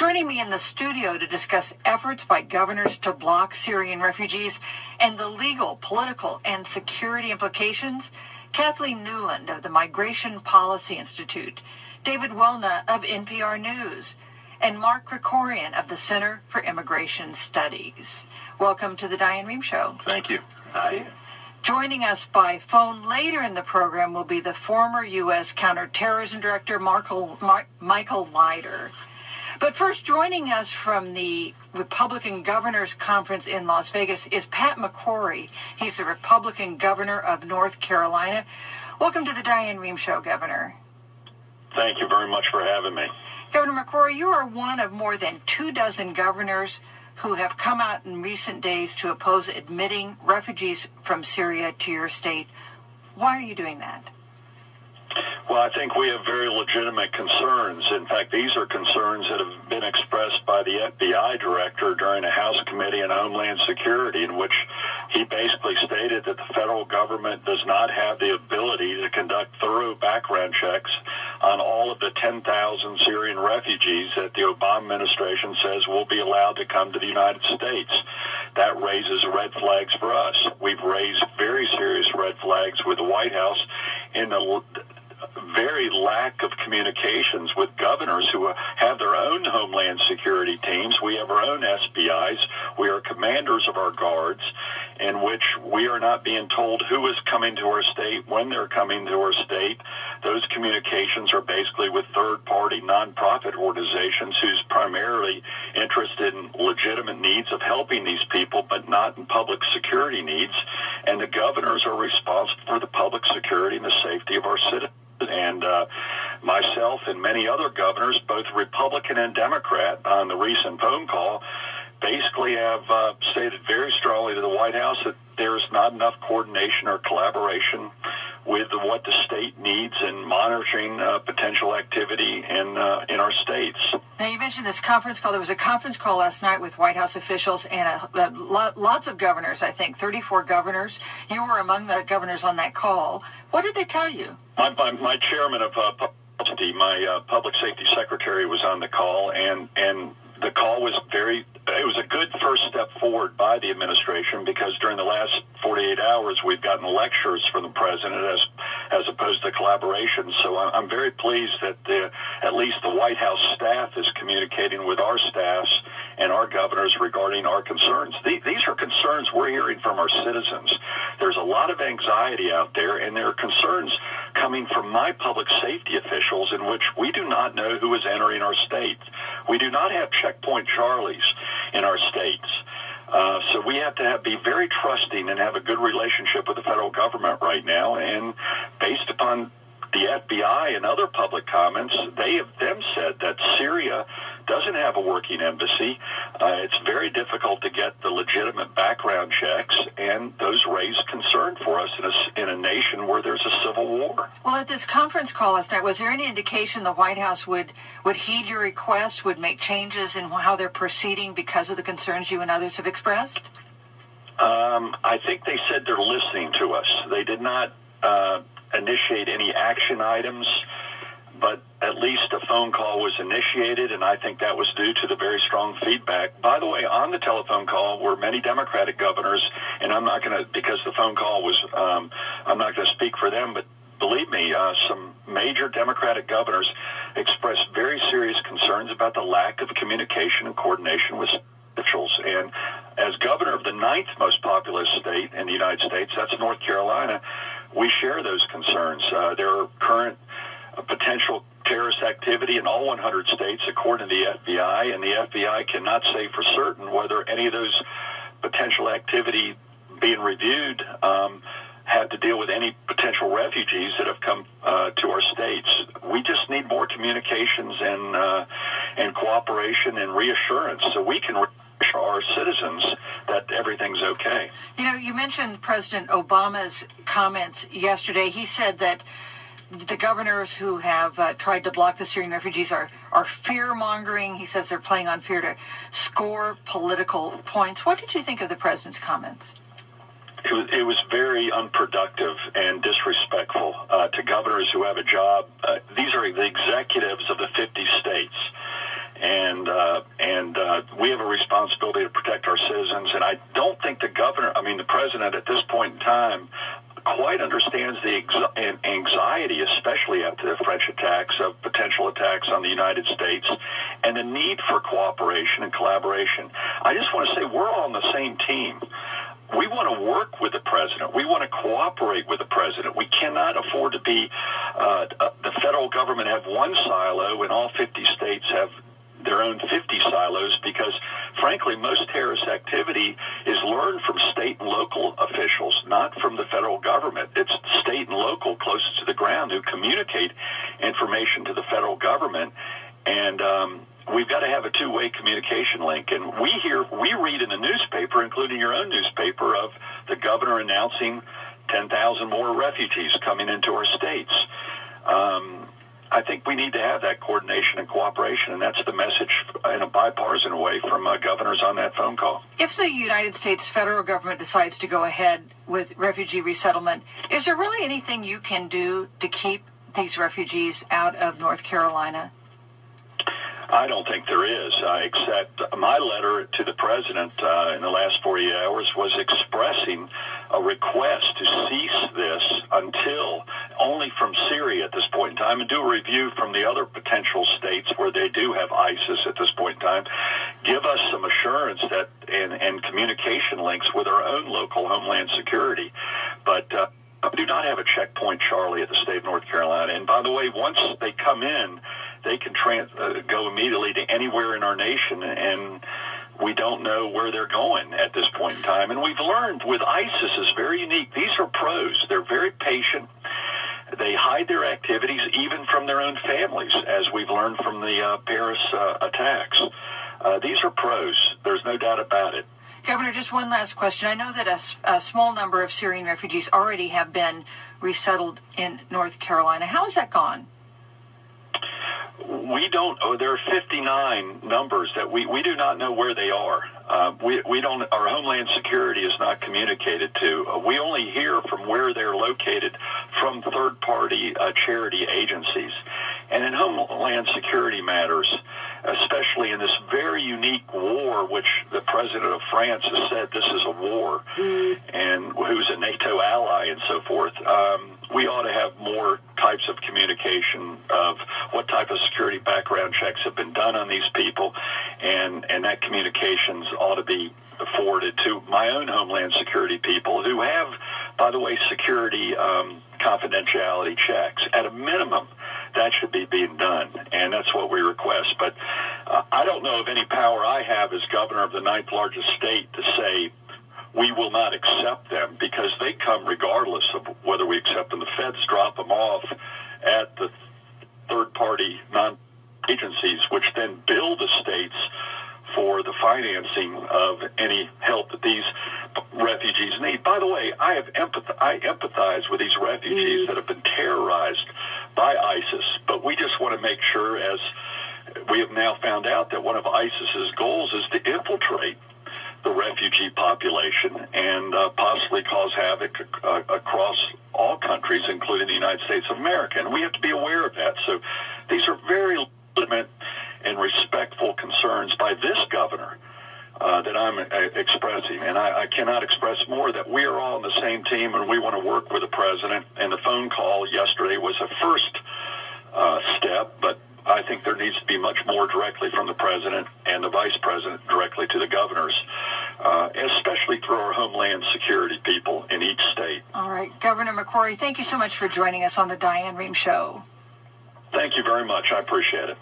Joining me in the studio to discuss efforts by governors to block Syrian refugees and the legal, political, and security implications, Kathleen Newland of the Migration Policy Institute, David Welna of NPR News, and Mark McCrory of the Center for Immigration Studies. Welcome to the Diane Rehm Show. Thank you. Hi. Joining us by phone later in the program will be the former U.S. Counterterrorism Director Michael Leiter. But first, joining us from the Republican Governors Conference in Las Vegas is Pat McCrory. He's the Republican Governor of North Carolina. Welcome to the Diane Rehm Show, Governor. Thank you very much for having me. Governor McCrory, you are one of more than 24 governors who have come out in recent days to oppose admitting refugees from Syria to your state. Why are you doing that? Well, I think we have very legitimate concerns. In fact, these are concerns that have been expressed by the FBI director during a House Committee on Homeland Security, in which he basically stated that the federal government does not have the ability to conduct thorough background checks on all of the 10,000 Syrian refugees that the Obama administration says will be allowed to come to the United States. That raises red flags for us. We've raised very serious red flags with the White House in the very lack of communications with governors who have their own homeland security teams. We have our own SBIs. We are commanders of our guards, in which we are not being told who is coming to our state, when they're coming to our state. Those communications are basically with third-party nonprofit organizations who's primarily interested in legitimate needs of helping these people, but not in public security needs. And the governors are responsible for the public security and the safety of our citizens. And myself and many other governors, both Republican and Democrat, on the recent phone call, basically have stated very strongly to the White House that there's not enough coordination or collaboration with what the state needs in monitoring potential activity in our states. Now, you mentioned this conference call. There was a conference call last night with White House officials and lots of governors, I think, 34 governors. You were among the governors on that call. What did they tell you? My chairman of policy, my public safety secretary, was on the call, and the call was it was a good first step forward by the administration, because during the last 48 hours we've gotten lectures from the president as opposed to collaboration. So I'm very pleased that at least the White House staff is communicating with our staffs and our governors regarding our concerns. These are concerns we're hearing from our citizens. There's a lot of anxiety out there, and there are concerns coming from my public safety officials in which we do not know who is entering our state. We do not have checkpoint Charlies in our states. So we have to be very trusting and have a good relationship with the federal government right now. And based upon the FBI and other public comments, they have said that Syria doesn't have a working embassy. It's very difficult to get the legitimate background checks, and those raise concern for us in a nation where there's a civil war. Well, at this conference call last night, was there any indication the White House would heed your request, would make changes in how they're proceeding because of the concerns you and others have expressed? I think they said they're listening to us. They did not initiate any action items, but at least a phone call was initiated, and I think that was due to the very strong feedback. By the way, on the telephone call were many Democratic governors, and I'm not going to, because the phone call was, I'm not going to speak for them, but believe me, some major Democratic governors expressed very serious concerns about the lack of communication and coordination with officials. And as governor of the 9th most populous state in the United States, that's North Carolina, we share those concerns. There are current potential terrorist activity in all 100 states, according to the FBI, and the FBI cannot say for certain whether any of those potential activity being reviewed had to deal with any potential refugees that have come to our states. We just need more communications and cooperation and reassurance so we can reassure our citizens that everything's okay. You know, you mentioned President Obama's comments yesterday. He said that the governors who have tried to block the Syrian refugees are fear-mongering. He says they're playing on fear to score political points. What did you think of the president's comments? It was very unproductive and disrespectful to governors who have a job. These are the executives of the 50 states. and we have a responsibility to protect our citizens. And I don't think the president at this point in time quite understands the anxiety, especially after the French attacks, of potential attacks on the United States, and the need for cooperation and collaboration. I just want to say we're all on the same team. We want to work with the president. We want to cooperate with the president. We cannot afford to be the federal government have one silo and all 50 states have their own 50 silos, because, frankly, most terrorist activity is learned from state and local officials, not from the federal government. It's state and local closest to the ground who communicate information to the federal government. And we've got to have a two-way communication link. And we read in the newspaper, including your own newspaper, of the governor announcing 10,000 more refugees coming into our states. I think we need to have that coordination and cooperation, and that's the message in a bipartisan way from governors on that phone call. If the United States federal government decides to go ahead with refugee resettlement, is there really anything you can do to keep these refugees out of North Carolina? I don't think there is, except my letter to the president in the last 48 hours was expressing a request to cease this until only from Syria at this point in time, and do a review from the other potential states where they do have ISIS at this point in time. Give us some assurance that and communication links with our own local homeland security. But we do not have a checkpoint, Charlie, at the state of North Carolina. And by the way, once they come in, they can go immediately to anywhere in our nation, and we don't know where they're going at this point in time. And we've learned with ISIS is very unique. These are pros. They're very patient. They hide their activities even from their own families, as we've learned from the Paris attacks. These are pros. There's no doubt about it. Governor, just one last question. I know that a small number of Syrian refugees already have been resettled in North Carolina. How has that gone? We don't. There are 59 numbers that we do not know where they are. We don't. Our Homeland Security is not communicated to. We only hear from where they're located from third-party charity agencies. And in Homeland Security matters, especially in this very unique war, which the president of France has said this is a war, and who's a NATO ally and so forth. We ought to have more types of communication of what type of security background checks have been done on these people, and that communications ought to be forwarded to my own Homeland Security people who have, by the way, security confidentiality checks. At a minimum, that should be being done, and that's what we request. But I don't know of any power I have as governor of the 9th largest state to say we will not accept them, because they come regardless of whether we accept them. The feds drop them off at the third-party non-agencies, which then bill the states for the financing of any help that these refugees need. By the way, I empathize with these refugees that have been terrorized by ISIS, but we just want to make sure, as we have now found out, that one of ISIS's goals is to infiltrate the refugee population and possibly cause havoc across all countries, including the United States of America. And we have to be aware of that. So these are very legitimate and respectful concerns by this governor that I'm expressing. And I cannot express more that we are all on the same team, and we want to work with the president. And the phone call yesterday was a first step, but I think there needs to be much more directly from the president and the vice president directly to the governors, especially through our Homeland Security people in each state. All right. Governor McCrory, thank you so much for joining us on the Diane Rehm Show. Thank you very much. I appreciate it.